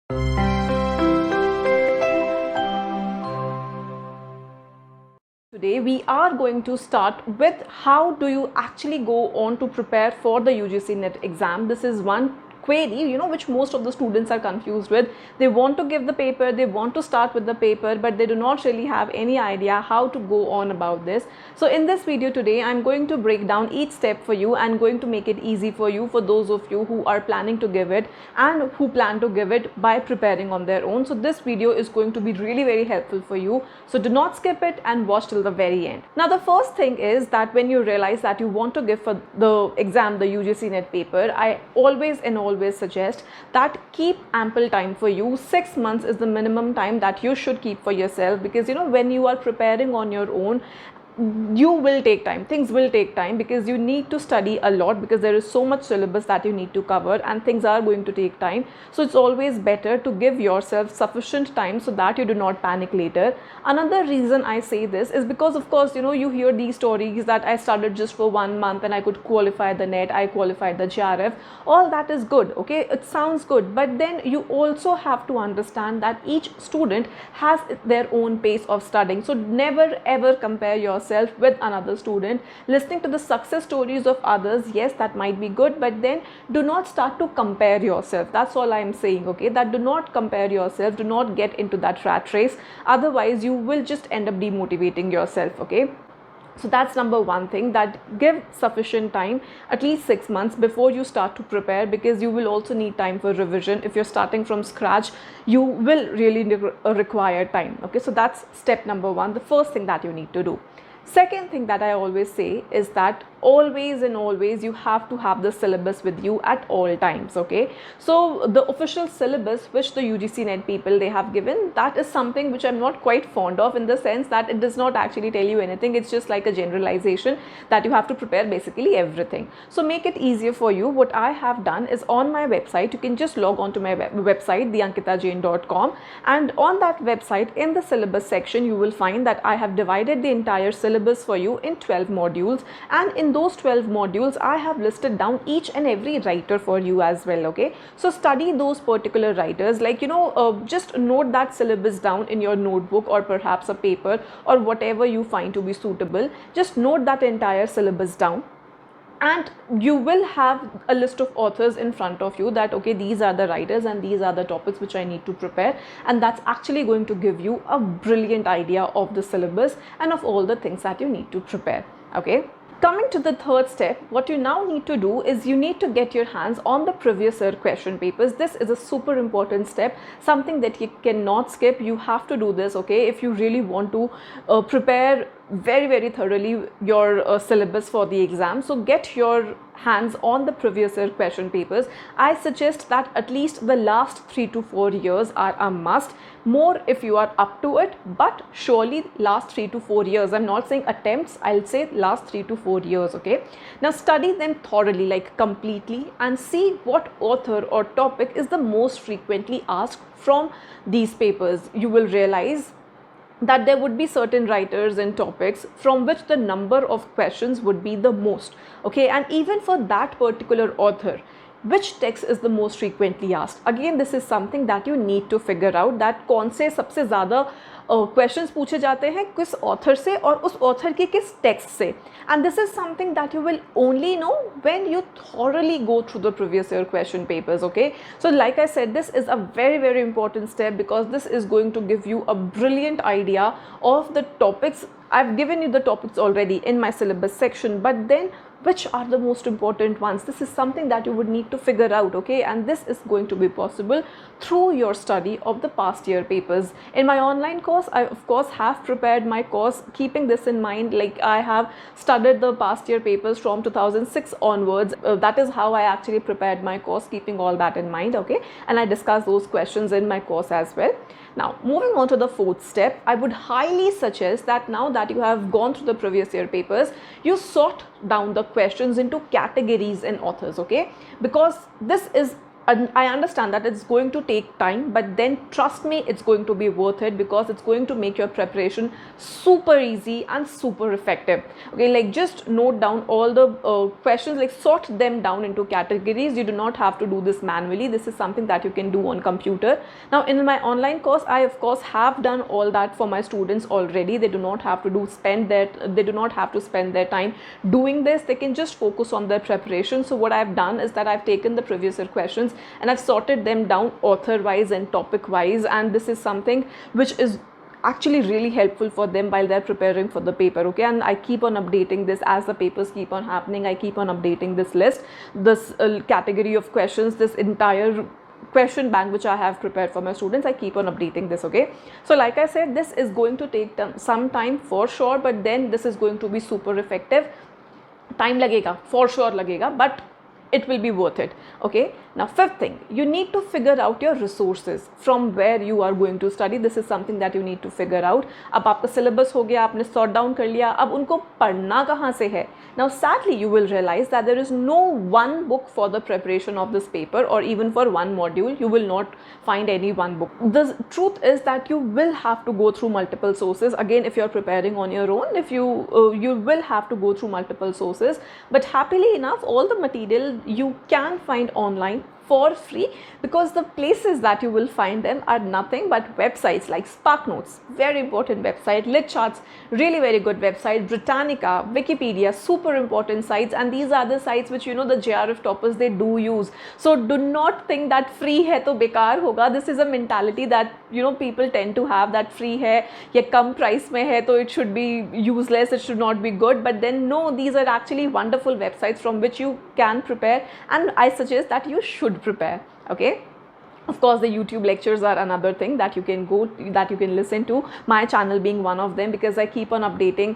Today we are going to start with how do you actually go on to prepare for the UGC NET exam. This is one query which most of the students are confused with. They want to give the paper, they want to start with the paper, but they do not really have any idea how to go on about this. So in this video today I'm going to break down each step for you and going to make it easy for you, for those of you who are planning to give it and who plan to give it by preparing on their own. So this video is going to be really very helpful for you, so do not skip it and watch till the very end. Now the first thing is that when you realize that you want to give for the exam the UGC NET paper, I always suggest that keep ample time for you. 6 months is the minimum time that you should keep for yourself, because when you are preparing on your own, you will take time, things will take time, because you need to study a lot, because there is so much syllabus that you need to cover and things are going to take time. So it's always better to give yourself sufficient time so that you do not panic later. Another reason I say this is because of course you hear these stories that I studied just for 1 month and I could qualify the NET, I qualified the JRF. All that is good, okay, it sounds good, but then you also have to understand that each student has their own pace of studying. So never ever compare yourself with another student. Listening to the success stories of others, yes, that might be good, but then do not start to compare yourself. That's all I'm saying, okay, that do not compare yourself, do not get into that rat race, otherwise you will just end up demotivating yourself, okay. So that's number one thing, that give sufficient time, at least 6 months before you start to prepare, because you will also need time for revision. If you're starting from scratch, you will really require time, okay. So that's step number one, the first thing that you need to do. Second thing that I always say is that always you have to have the syllabus with you at all times, okay. So the official syllabus which the UGC NET people they have given, that is something which I'm not quite fond of, in the sense that it does not actually tell you anything. It's just like a generalization that you have to prepare basically everything. So make it easier for you. What I have done is, on my website, you can just log on to my website theankitajain.com, and on that website in the syllabus section you will find that I have divided the entire syllabus for you in 12 modules, and in those 12 modules I have listed down each and every writer for you as well, okay. So study those particular writers, like just note that syllabus down in your notebook or perhaps a paper or whatever you find to be suitable. Just note that entire syllabus down, and you will have a list of authors in front of you, that okay, these are the writers and these are the topics which I need to prepare, and that's actually going to give you a brilliant idea of the syllabus and of all the things that you need to prepare, okay. Coming to the third step, what you now need to do is you need to get your hands on the previous year question papers. This is a super important step, something that you cannot skip. You have to do this, okay, if you really want to prepare very thoroughly your syllabus for the exam. So get your hands on the previous year question papers. I suggest that at least the last 3 to 4 years are a must, more if you are up to it, but surely last 3 to 4 years. I'm not saying attempts, I'll say last 3 to 4 years, okay. Now study them thoroughly, like completely, and see what author or topic is the most frequently asked from these papers. You will realize that there would be certain writers and topics from which the number of questions would be the most, okay. And even for that particular author, which text is the most frequently asked, again this is something that you need to figure out, that कौन से सबसे ज़्यादा questions पूछे जाते हैं किस author से और उस ऑथर के किस टेक्स्ट से. And this is something that you will only know when you thoroughly go through the previous year question papers, okay. So like I said, this is a very important step, because this is going to give you a brilliant idea of the topics. I've given you the topics already in my syllabus section, but then which are the most important ones? This is something that you would need to figure out, okay. And this is going to be possible through your study of the past year papers. In my online course, I of course have prepared my course keeping this in mind. Like I have studied the past year papers from 2006 onwards. That is how I actually prepared my course, keeping all that in mind, okay. And I discuss those questions in my course as well. Now moving on to the fourth step, I would highly suggest that now that you have gone through the previous year papers, you sort down the questions into categories and authors, okay, because this is I understand that it's going to take time, but then trust me, it's going to be worth it, because it's going to make your preparation super easy and super effective. Okay, like just note down all the questions, like sort them down into categories. You do not have to do this manually. This is something that you can do on computer. Now in my online course, I of course have done all that for my students already. They do not have to spend their time doing this. They can just focus on their preparation. So what I've done is that I've taken the previous year questions and I've sorted them down author wise and topic wise, and this is something which is actually really helpful for them while they're preparing for the paper. Okay, and I keep on updating this as the papers keep on happening. I keep on updating this list, this category of questions, this entire question bank which I have prepared for my students. I keep on updating this. Okay, so like I said, this is going to take some time for sure, but then this is going to be super effective. Time lagega, for sure lagega, but it will be worth it. Okay, now fifth thing, you need to figure out your resources from where you are going to study. This is something that you need to figure out. अब आपका syllabus हो गया, आपने sort down कर लिया, अब उनको पढ़ना कहाँ से है? Now sadly you will realize that there is no one book for the preparation of this paper, or even for one module. You will not find any one book. The truth is that you will have to go through multiple sources. Again, if you are preparing on your own, if you will have to go through multiple sources, but happily enough, all the material you can find online for free, because the places that you will find them are nothing but websites like SparkNotes, very important website, LitCharts, really very good website, Britannica, Wikipedia, super important sites, and these are the sites which, you know, the JRF toppers, they do use. So do not think that free hai to bekar hoga. This is a mentality that, you know, people tend to have, that free hai ya kam price mein hai to it should be useless, it should not be good. But then no, these are actually wonderful websites from which you can prepare, and I suggest that you should prepare. Okay, of course the YouTube lectures are another thing that you can listen to, my channel being one of them, because I keep on updating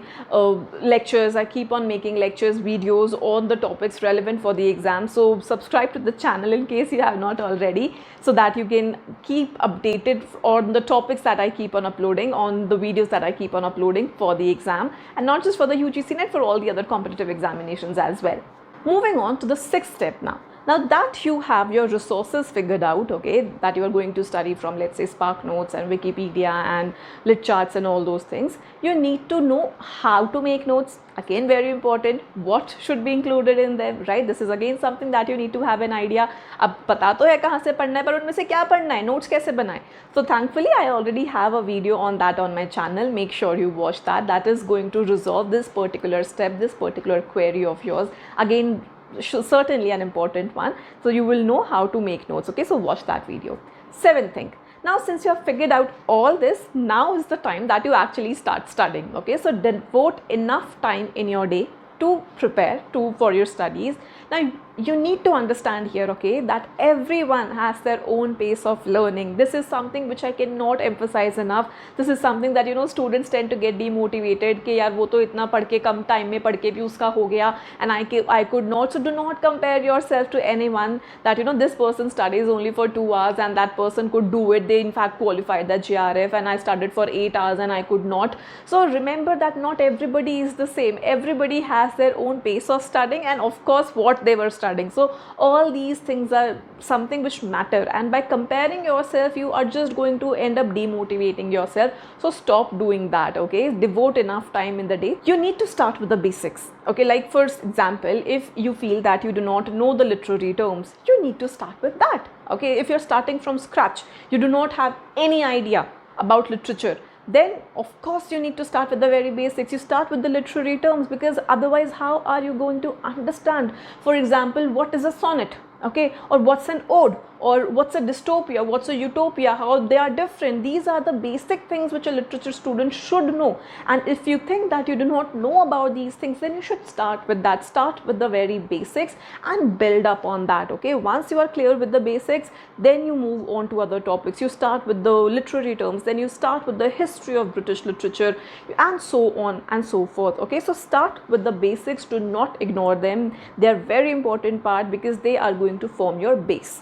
lectures. I keep on making lectures videos on the topics relevant for the exam. So subscribe to the channel in case you have not already, so that you can keep updated on the topics that I keep on uploading, on the videos that I keep on uploading for the exam, and not just for the UGC NET, for all the other competitive examinations as well. Moving on to the sixth step now. Now that you have your resources figured out, okay, that you are going to study from, let's say, SparkNotes and Wikipedia and LitCharts and all those things, you need to know how to make notes. Again, very important, what should be included in them, right? This is again something that you need to have an idea. अब पता तो है कहाँ से पढ़ना है, पर उनमें से क्या पढ़ना है, notes कैसे बनाएं? So thankfully I already have a video on that on my channel. Make sure you watch that. That is going to resolve this particular step, this particular query of yours. Again, certainly an important one, so you will know how to make notes. Okay, so watch that video. Seventh thing, now since you have figured out all this, now is the time that you actually start studying. Okay, so devote enough time in your day to prepare for your studies. Now you need to understand here, okay, that everyone has their own pace of learning. This is something which I cannot emphasize enough. This is something that, you know, students tend to get demotivated कि यार वो तो इतना पढ़ के कम time में पढ़ के भी उसका हो गया, and I could not. So do not compare yourself to anyone that, you know, this person studies only for 2 hours and that person could do it. They in fact qualified the JRF and I studied for 8 hours and I could not. So remember that not everybody is the same. Everybody has their own pace of studying, and of course what they were studying. So all these things are something which matter, and by comparing yourself you are just going to end up demotivating yourself. So stop doing that. Okay, devote enough time in the day. You need to start with the basics. Okay, like for example, if you feel that you do not know the literary terms, you need to start with that. Okay, if you're starting from scratch, you do not have any idea about literature, then of course you need to start with the very basics. You start with the literary terms, because otherwise how are you going to understand, for example, what is a sonnet, okay, or what's an ode, or what's a dystopia, what's a utopia, how they are different. These are the basic things which a literature student should know. And if you think that you do not know about these things, then you should start with that. Start with the very basics and build up on that. Okay, once you are clear with the basics, then you move on to other topics. You start with the literary terms, then you start with the history of British literature, and so on and so forth. Okay, so start with the basics. Do not ignore them. They are very important part, because they are going to form your base.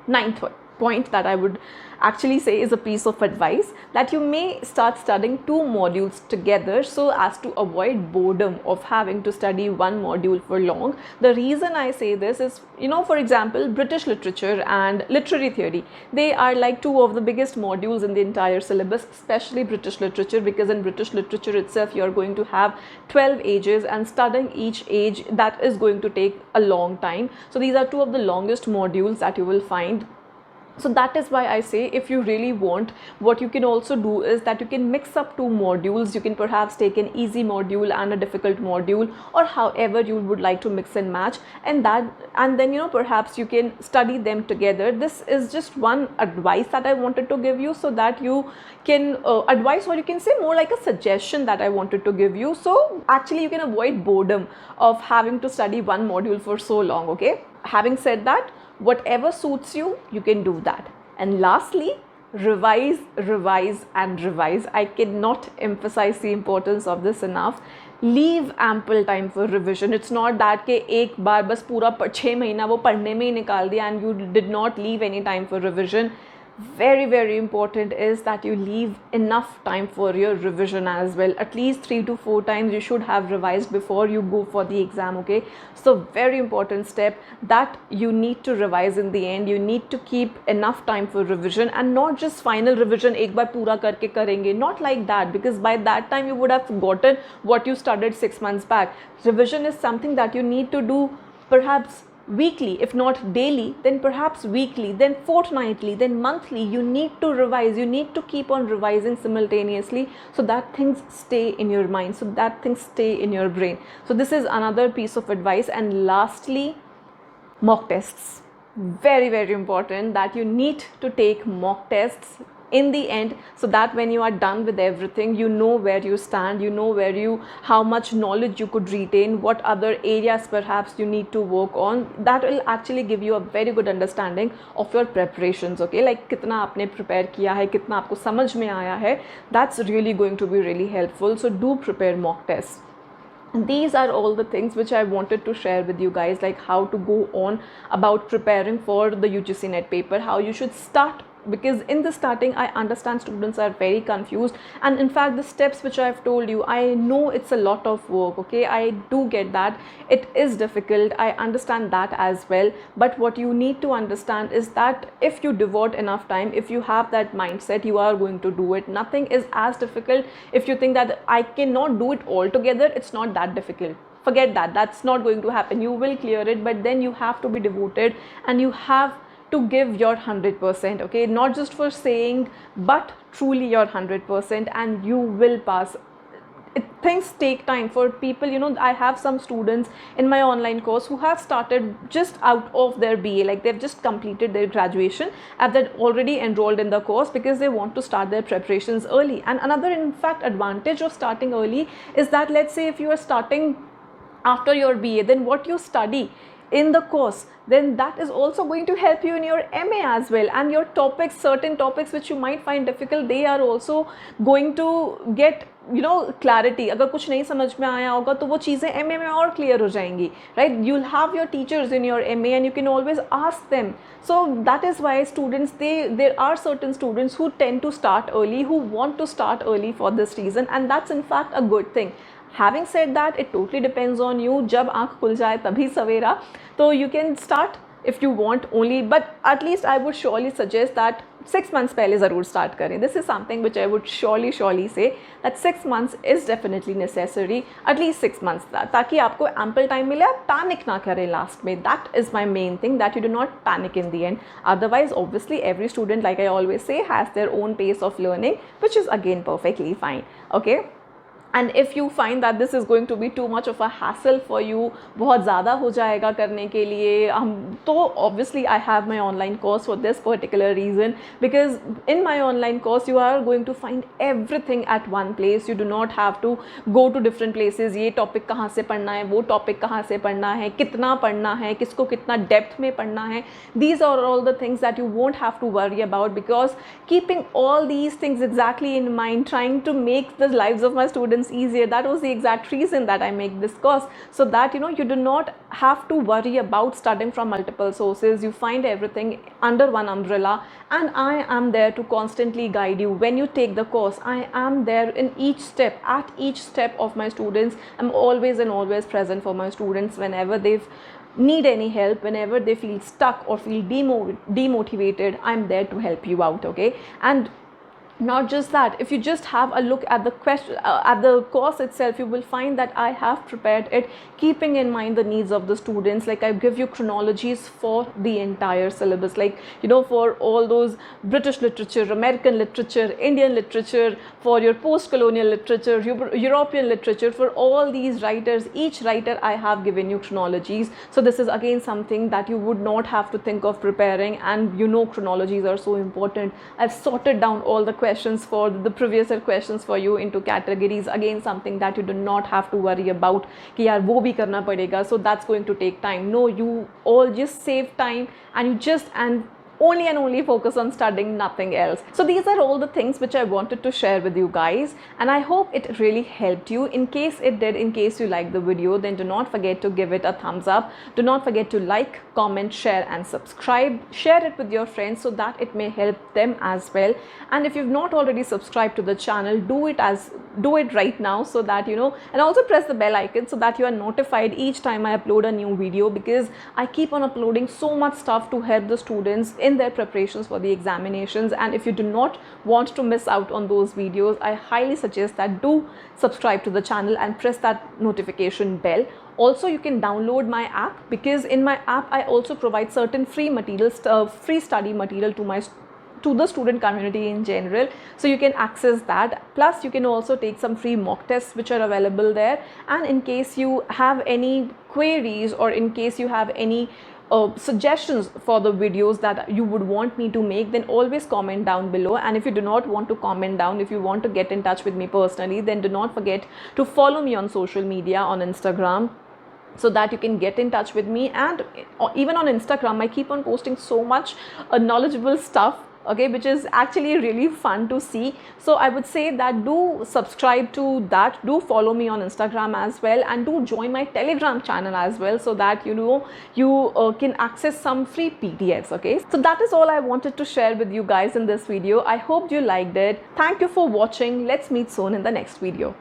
Ninth one, point that I would actually say is a piece of advice, that you may start studying 2 modules together so as to avoid boredom of having to study one module for long. The reason I say this is, for example, British literature and literary theory, they are like 2 of the biggest modules in the entire syllabus, especially British literature, because in British literature itself you are going to have 12 ages, and studying each age, that is going to take a long time. So these are 2 of the longest modules that you will find. So that is why I say, if you really want, what you can also do is that you can mix up 2 modules. You can perhaps take an easy module and a difficult module, or however you would like to mix and match, and then perhaps you can study them together. This is just one advice that I wanted to give you, so that you can advise, or you can say more like a suggestion that I wanted to give you, so actually you can avoid boredom of having to study one module for so long. Okay, having said that, whatever suits you, you can do that. And lastly, revise, revise and revise. I cannot emphasize the importance of this enough. Leave ample time for revision. It's not that कि एक बार बस पूरा 6 महीना वो पढ़ने में ही निकाल दिया and you did not leave any time for revision. Very, very important is that you leave enough time for your revision as well. At least 3 to 4 times you should have revised before you go for the exam. Okay, so very important step that you need to revise in the end. You need to keep enough time for revision, and not just final revision एक बार पूरा करके करेंगे, not like that, because by that time you would have forgotten what you studied 6 months back. Revision is something that you need to do perhaps weekly, if not daily, then perhaps weekly, then fortnightly, then monthly. You need to revise. You need to keep on revising simultaneously, so that things stay in your mind, so that things stay in your brain. So this is another piece of advice. And lastly, mock tests. Very, very important that you need to take mock tests in the end, so that when you are done with everything, you know where you stand, you know how much knowledge you could retain, what other areas perhaps you need to work on. That will actually give you a very good understanding of your preparations. Okay, like कितना आपने prepare किया है, कितना आपको समझ में आया है, that's really going to be really helpful. So do prepare mock tests. And these are all the things which I wanted to share with you guys, like how to go on about preparing for the UGC NET paper, how you should start, because in the starting I understand students are very confused, and in fact the steps which I've told you, I know it's a lot of work. Okay, I do get that it is difficult, I understand that as well, but what you need to understand is that if you devote enough time, if you have that mindset, you are going to do it. Nothing is as difficult. If you think that I cannot do it altogether, it's not that difficult. Forget that, that's not going to happen. You will clear it, but then you have to be devoted and you have to give your 100%. Okay, not just for saying, but truly your 100%, and you will pass. Things take time for people. I have some students in my online course who have started just out of their BA, like they've just completed their graduation and they're already enrolled in the course because they want to start their preparations early. And another, in fact, advantage of starting early is that, let's say if you are starting after your BA, then what you study in the course, then that is also going to help you in your MA as well, and your topics, certain topics which you might find difficult, they are also going to get clarity. अगर कुछ नहीं समझ में आया होगा तो वो चीज़ें MA में और clear हो जाएंगी, right? You'll have your teachers in your MA and you can always ask them. So that is why students, there are certain students who tend to start early, who want to start early for this reason, and that's in fact a good thing. Having said that, it totally depends on you. जब आँख खुल जाए तभी सवेरा, तो you can start if you want only, but at least I would surely suggest that 6 months पहले ज़रूर start करें. This is something which I would surely say that 6 months is definitely necessary, at least 6 months, ताकि आपको ample time मिले, आप panic ना करें last में. That is my main thing, that you do not panic in the end. Otherwise, obviously, every student, like I always say, has their own pace of learning, which is again perfectly fine. Okay. And if you find that this is going to be too much of a hassle for you, बहुत ज़्यादा हो जाएगा करने के लिए, तो obviously I have my online course for this particular reason, because in my online course you are going to find everything at one place. You do not have to go to different places. ये topic कहाँ से पढ़ना है, वो topic कहाँ से पढ़ना है, कितना पढ़ना है, किसको कितना depth में पढ़ना है. These are all the things that you won't have to worry about, because keeping all these things exactly in mind, trying to make the lives of my students students easier. That was the exact reason that I make this course, so that you do not have to worry about studying from multiple sources. You find everything under one umbrella, and I am there to constantly guide you. When you take the course, I am there in each step, at each step of my students. I'm always and always present for my students whenever they've need any help, whenever they feel stuck or feel demotivated. I'm there to help you out, okay? And not just that, if you just have a look at the question at the course itself, you will find that I have prepared it keeping in mind the needs of the students. Like, I give you chronologies for the entire syllabus, like for all those British literature, American literature, Indian literature, for your post-colonial literature, European literature, for all these writers, each writer I have given you chronologies. So this is again something that you would not have to think of preparing, and chronologies are so important. I've sorted down all the questions for the previous year questions for you into categories. Again, something that you do not have to worry about कि यार वो भी करना पड़ेगा, so that's going to take time. No, you all just save time, and you just only and only focus on studying, nothing else. So these are all the things which I wanted to share with you guys, and I hope it really helped you. In case it did, in case you liked the video, then do not forget to give it a thumbs up. Do not forget to like, comment, share and subscribe. Share it with your friends so that it may help them as well. And if you've not already subscribed to the channel, do it right now, so that and also press the bell icon so that you are notified each time I upload a new video, because I keep on uploading so much stuff to help the students in their preparations for the examinations. And if you do not want to miss out on those videos, I highly suggest that do subscribe to the channel and press that notification bell. Also, you can download my app, because in my app I also provide certain free materials, free study material to the student community in general, so you can access that. Plus, you can also take some free mock tests which are available there. And in case you have any queries, or in case you have any suggestions for the videos that you would want me to make, then always comment down below. And if you do not want to comment down, if you want to get in touch with me personally, then do not forget to follow me on social media, on Instagram, so that you can get in touch with me. And even on Instagram, I keep on posting so much knowledgeable stuff, okay, which is actually really fun to see. So I would say that do subscribe to that, do follow me on Instagram as well, and do join my Telegram channel as well, so that you can access some free PDFs, okay? So that is all I wanted to share with you guys in this video. I hope you liked it. Thank you for watching. Let's meet soon in the next video.